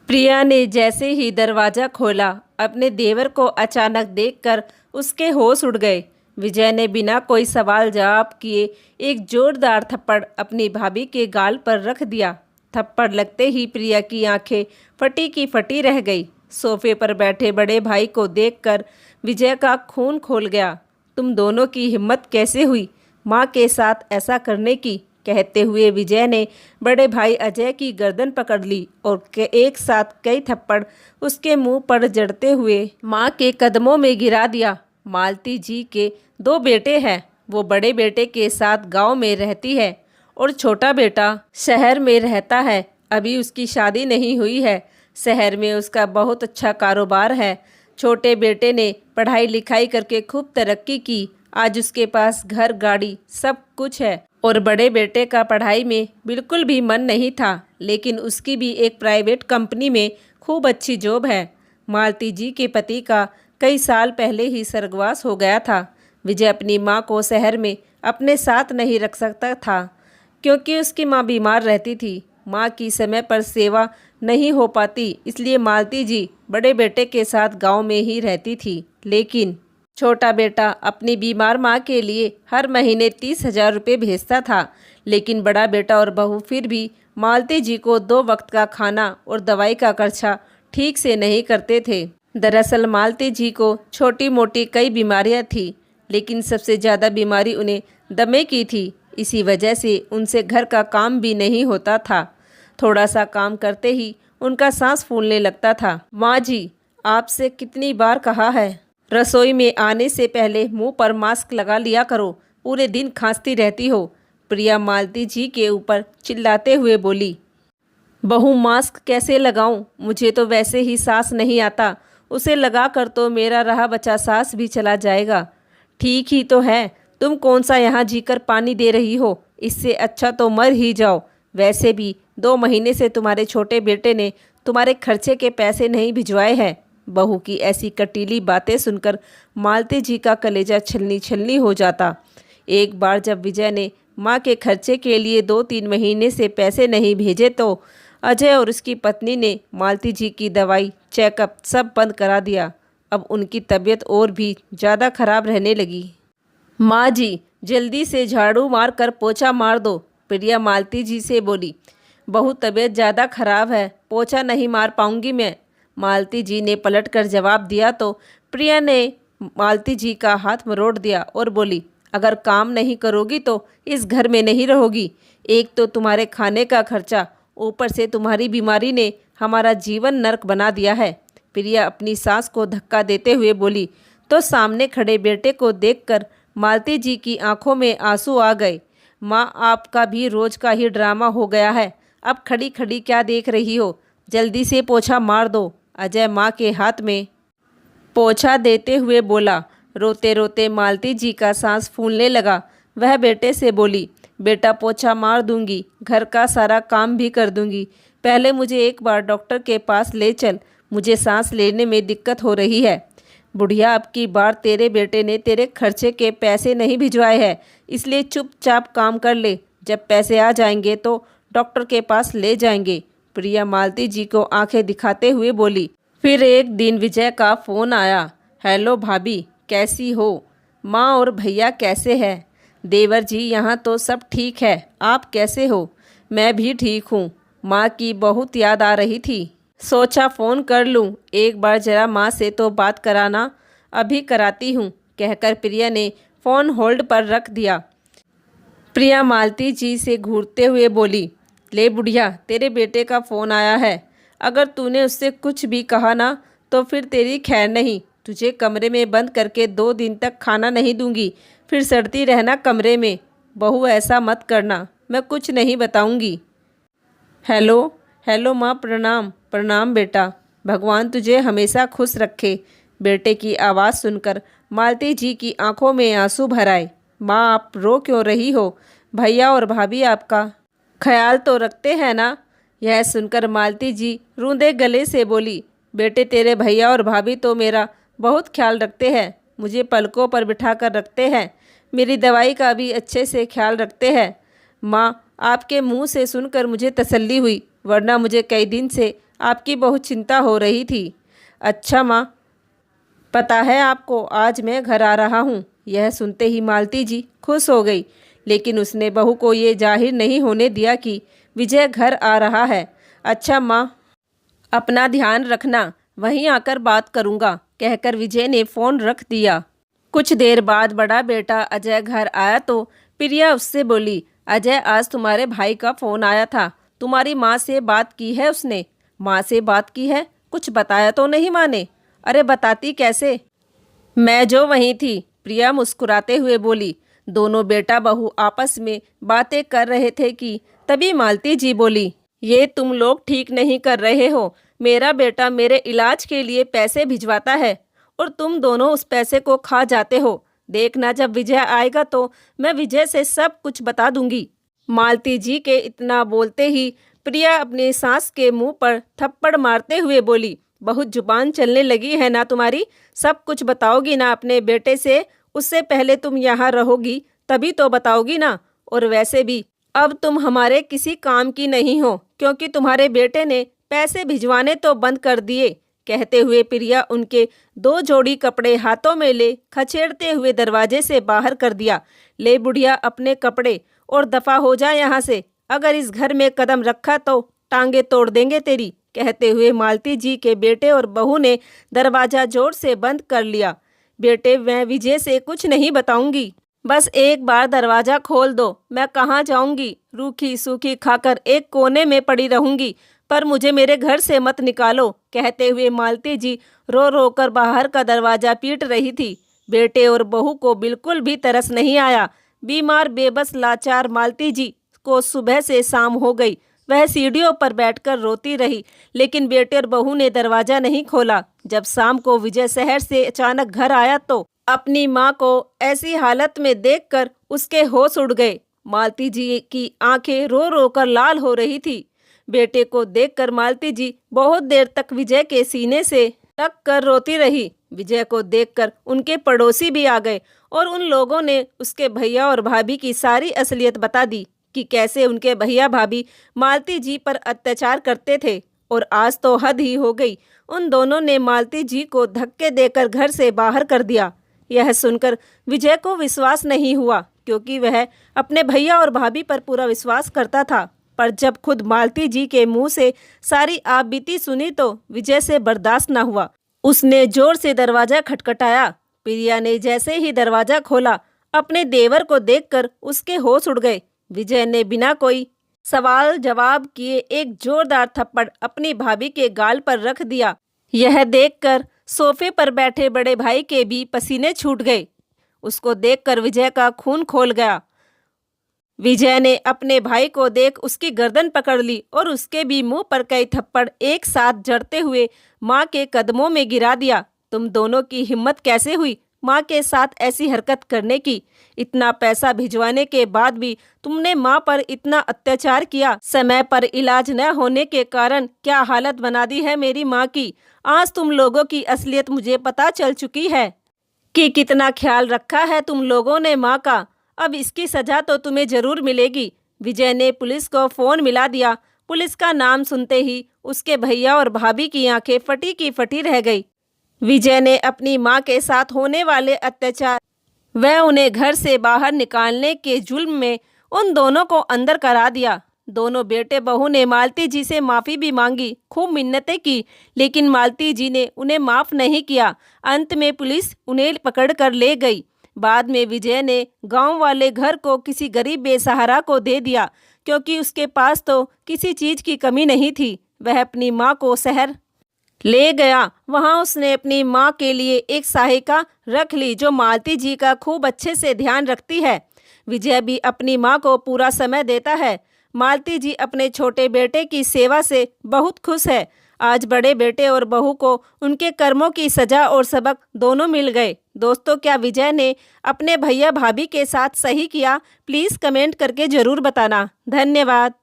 प्रिया ने जैसे ही दरवाज़ा खोला, अपने देवर को अचानक देखकर उसके होश उड़ गए। विजय ने बिना कोई सवाल जवाब किए एक जोरदार थप्पड़ अपनी भाभी के गाल पर रख दिया। थप्पड़ लगते ही प्रिया की आंखें फटी की फटी रह गई। सोफे पर बैठे बड़े भाई को देखकर विजय का खून खोल गया। तुम दोनों की हिम्मत कैसे हुई माँ के साथ ऐसा करने की? कहते हुए विजय ने बड़े भाई अजय की गर्दन पकड़ ली और एक साथ कई थप्पड़ उसके मुंह पर जड़ते हुए माँ के कदमों में गिरा दिया। मालती जी के 2 बेटे हैं। वो बड़े बेटे के साथ गांव में रहती है और छोटा बेटा शहर में रहता है। अभी उसकी शादी नहीं हुई है। शहर में उसका बहुत अच्छा कारोबार है। छोटे बेटे ने पढ़ाई लिखाई करके खूब तरक्की की। आज उसके पास घर गाड़ी सब कुछ है और बड़े बेटे का पढ़ाई में बिल्कुल भी मन नहीं था, लेकिन उसकी भी एक प्राइवेट कंपनी में खूब अच्छी जॉब है। मालती जी के पति का कई साल पहले ही स्वर्गवास हो गया था। विजय अपनी माँ को शहर में अपने साथ नहीं रख सकता था क्योंकि उसकी माँ बीमार रहती थी। माँ की समय पर सेवा नहीं हो पाती, इसलिए मालती जी बड़े बेटे के साथ गांव में ही रहती थी। लेकिन छोटा बेटा अपनी बीमार माँ के लिए हर महीने 30,000 रुपये भेजता था। लेकिन बड़ा बेटा और बहू फिर भी मालती जी को 2 वक्त का खाना और दवाई का खर्चा ठीक से नहीं करते थे। दरअसल मालती जी को छोटी मोटी कई बीमारियाँ थी, लेकिन सबसे ज़्यादा बीमारी उन्हें दमे की थी। इसी वजह से उनसे घर का काम भी नहीं होता था। थोड़ा सा काम करते ही उनका सांस फूलने लगता था। माँ जी, आपसे कितनी बार कहा है, रसोई में आने से पहले मुंह पर मास्क लगा लिया करो, पूरे दिन खांसती रहती हो। प्रिया मालती जी के ऊपर चिल्लाते हुए बोली। बहू, मास्क कैसे लगाऊं? मुझे तो वैसे ही सांस नहीं आता, उसे लगा कर तो मेरा रहा बचा सांस भी चला जाएगा। ठीक ही तो है, तुम कौन सा यहाँ जीकर पानी दे रही हो? इससे अच्छा तो मर ही जाओ। वैसे भी 2 महीने से तुम्हारे छोटे बेटे ने तुम्हारे खर्चे के पैसे नहीं भिजवाए हैं। बहू की ऐसी कटीली बातें सुनकर मालती जी का कलेजा छलनी छलनी हो जाता। एक बार जब विजय ने माँ के खर्चे के लिए 2-3 महीने से पैसे नहीं भेजे तो अजय और उसकी पत्नी ने मालती जी की दवाई चेकअप सब बंद करा दिया। अब उनकी तबीयत और भी ज़्यादा खराब रहने लगी। माँ जी, जल्दी से झाड़ू मार कर पोछा मार दो, प्रिया मालती जी से बोली। बहू, तबीयत ज़्यादा खराब है, पोछा नहीं मार पाऊंगी मैं, मालती जी ने पलटकर जवाब दिया तो प्रिया ने मालती जी का हाथ मरोड़ दिया और बोली, अगर काम नहीं करोगी तो इस घर में नहीं रहोगी। एक तो तुम्हारे खाने का खर्चा, ऊपर से तुम्हारी बीमारी ने हमारा जीवन नर्क बना दिया है। प्रिया अपनी सास को धक्का देते हुए बोली तो सामने खड़े बेटे को देखकर मालती जी की आंखों में आंसू आ गए। माँ, आपका भी रोज का ही ड्रामा हो गया है। अब खड़ी खड़ी क्या देख रही हो? जल्दी से पोछा मार दो। अजय माँ के हाथ में पोछा देते हुए बोला। रोते रोते मालती जी का सांस फूलने लगा। वह बेटे से बोली, बेटा, पोछा मार दूंगी, घर का सारा काम भी कर दूंगी। पहले मुझे एक बार डॉक्टर के पास ले चल, मुझे सांस लेने में दिक्कत हो रही है। बुढ़िया, अब की बार तेरे बेटे ने तेरे खर्चे के पैसे नहीं भिजवाए हैं, इसलिए चुपचाप काम कर ले। जब पैसे आ जाएंगे तो डॉक्टर के पास ले जाएंगे, प्रिया मालती जी को आंखें दिखाते हुए बोली। फिर एक दिन विजय का फ़ोन आया। हेलो भाभी, कैसी हो? माँ और भैया कैसे हैं? देवर जी, यहाँ तो सब ठीक है, आप कैसे हो? मैं भी ठीक हूँ। माँ की बहुत याद आ रही थी, सोचा फ़ोन कर लूँ, एक बार ज़रा माँ से तो बात कराना। अभी कराती हूँ, कहकर प्रिया ने फ़ोन होल्ड पर रख दिया। प्रिया मालती जी से घूरते हुए बोली, ले बुढ़िया, तेरे बेटे का फ़ोन आया है। अगर तूने उससे कुछ भी कहा ना तो फिर तेरी खैर नहीं। तुझे कमरे में बंद करके 2 दिन तक खाना नहीं दूंगी, फिर सड़ती रहना कमरे में। बहू, ऐसा मत करना, मैं कुछ नहीं बताऊंगी। हेलो हेलो माँ, प्रणाम। प्रणाम बेटा, भगवान तुझे हमेशा खुश रखे। बेटे की आवाज़ सुनकर मालती जी की आंखों में आंसू भर आए। माँ, आप रो क्यों रही हो? भैया और भाभी आपका ख्याल तो रखते हैं ना? यह सुनकर मालती जी रूंधे गले से बोली, बेटे, तेरे भैया और भाभी तो मेरा बहुत ख्याल रखते हैं, मुझे पलकों पर बिठा कर रखते हैं, मेरी दवाई का भी अच्छे से ख्याल रखते हैं। माँ, आपके मुंह से सुनकर मुझे तसल्ली हुई, वरना मुझे कई दिन से आपकी बहुत चिंता हो रही थी। अच्छा माँ, पता है आपको आज मैं घर आ रहा हूँ। यह सुनते ही मालती जी खुश हो गई, लेकिन उसने बहू को ये जाहिर नहीं होने दिया कि विजय घर आ रहा है। अच्छा माँ, अपना ध्यान रखना, वहीं आकर बात करूँगा, कहकर विजय ने फ़ोन रख दिया। कुछ देर बाद बड़ा बेटा अजय घर आया तो प्रिया उससे बोली, अजय आज तुम्हारे भाई का फ़ोन आया था, तुम्हारी माँ से बात की है उसने? माँ से बात की है? कुछ बताया तो नहीं माँ ने? अरे बताती कैसे, मैं जो वहीं थी, प्रिया मुस्कुराते हुए बोली। दोनों बेटा बहू आपस में बातें कर रहे थे कि तभी मालती जी बोली, ये तुम लोग ठीक नहीं कर रहे हो। मेरा बेटा मेरे इलाज के लिए पैसे भिजवाता है और तुम दोनों उस पैसे को खा जाते हो। देखना जब विजय आएगा तो मैं विजय से सब कुछ बता दूंगी। मालती जी के इतना बोलते ही प्रिया अपनी सास के मुंह पर थप्पड़ मारते हुए बोली, बहुत जुबान चलने लगी है ना तुम्हारी? सब कुछ बताओगी ना अपने बेटे से? उससे पहले तुम यहाँ रहोगी तभी तो बताओगी ना। और वैसे भी अब तुम हमारे किसी काम की नहीं हो, क्योंकि तुम्हारे बेटे ने पैसे भिजवाने तो बंद कर दिए। कहते हुए प्रिया उनके 2 जोड़ी कपड़े हाथों में ले खचेड़ते हुए दरवाजे से बाहर कर दिया। ले बुढ़िया अपने कपड़े और दफा हो जा यहाँ से, अगर इस घर में कदम रखा तो टांगे तोड़ देंगे तेरी। कहते हुए मालती जी के बेटे और बहू ने दरवाजा जोर से बंद कर लिया। बेटे, मैं विजय से कुछ नहीं बताऊंगी, बस एक बार दरवाजा खोल दो। मैं कहाँ जाऊंगी? रूखी सूखी खाकर एक कोने में पड़ी रहूंगी, पर मुझे मेरे घर से मत निकालो। कहते हुए मालती जी रो रो कर बाहर का दरवाजा पीट रही थी। बेटे और बहू को बिल्कुल भी तरस नहीं आया। बीमार बेबस लाचार मालती जी को सुबह से शाम हो गई। वह सीढ़ियों पर बैठकर रोती रही, लेकिन बेटे और बहू ने दरवाजा नहीं खोला। जब शाम को विजय शहर से अचानक घर आया तो अपनी माँ को ऐसी हालत में देखकर उसके होश उड़ गए। मालती जी की आंखें रो रो कर लाल हो रही थी। बेटे को देखकर मालती जी बहुत देर तक विजय के सीने से टक कर रोती रही। विजय को देखकर उनके पड़ोसी भी आ गए और उन लोगों ने उसके भैया और भाभी की सारी असलियत बता दी कि कैसे उनके भैया भाभी मालती जी पर अत्याचार करते थे। और आज तो हद ही हो गई, उन दोनों ने मालती जी को धक्के देकर घर से बाहर कर दिया। यह सुनकर विजय को विश्वास नहीं हुआ, क्योंकि वह अपने भैया और भाभी पर पूरा विश्वास करता था। पर जब खुद मालती जी के मुंह से सारी आपबीती सुनी तो विजय से बर्दाश्त न हुआ। उसने जोर से दरवाजा खटखटाया। प्रिया ने जैसे ही दरवाजा खोला, अपने देवर को देखकर उसके होश उड़ गए। विजय ने बिना कोई सवाल जवाब किए एक जोरदार थप्पड़ अपनी भाभी के गाल पर रख दिया। यह देखकर सोफे पर बैठे बड़े भाई के भी पसीने छूट गए। उसको देखकर विजय का खून खौल गया। विजय ने अपने भाई को देख उसकी गर्दन पकड़ ली और उसके भी मुंह पर कई थप्पड़ एक साथ जड़ते हुए माँ के कदमों में गिरा दिया। तुम दोनों की हिम्मत कैसे हुई माँ के साथ ऐसी हरकत करने की? इतना पैसा भिजवाने के बाद भी तुमने माँ पर इतना अत्याचार किया। समय पर इलाज न होने के कारण क्या हालत बना दी है मेरी माँ की। आज तुम लोगों की असलियत मुझे पता चल चुकी है कि कितना ख्याल रखा है तुम लोगों ने माँ का। अब इसकी सजा तो तुम्हें जरूर मिलेगी। विजय ने पुलिस को फोन मिला दिया। पुलिस का नाम सुनते ही उसके भैया और भाभी की आंखें फटी की फटी रह गई। विजय ने अपनी मां के साथ होने वाले अत्याचार व उन्हें घर से बाहर निकालने के जुल्म में उन दोनों को अंदर करा दिया। दोनों बेटे बहू ने मालती जी से माफ़ी भी मांगी, खूब मिन्नतें की, लेकिन मालती जी ने उन्हें माफ़ नहीं किया। अंत में पुलिस उन्हें पकड़ कर ले गई। बाद में विजय ने गांव वाले घर को किसी गरीब बेसहारा को दे दिया, क्योंकि उसके पास तो किसी चीज़ की कमी नहीं थी। वह अपनी माँ को शहर ले गया। वहां उसने अपनी माँ के लिए एक सहायिका रख ली जो मालती जी का खूब अच्छे से ध्यान रखती है। विजय भी अपनी माँ को पूरा समय देता है। मालती जी अपने छोटे बेटे की सेवा से बहुत खुश है। आज बड़े बेटे और बहू को उनके कर्मों की सजा और सबक दोनों मिल गए। दोस्तों, क्या विजय ने अपने भैया भाभी के साथ सही किया? प्लीज़ कमेंट करके ज़रूर बताना। धन्यवाद।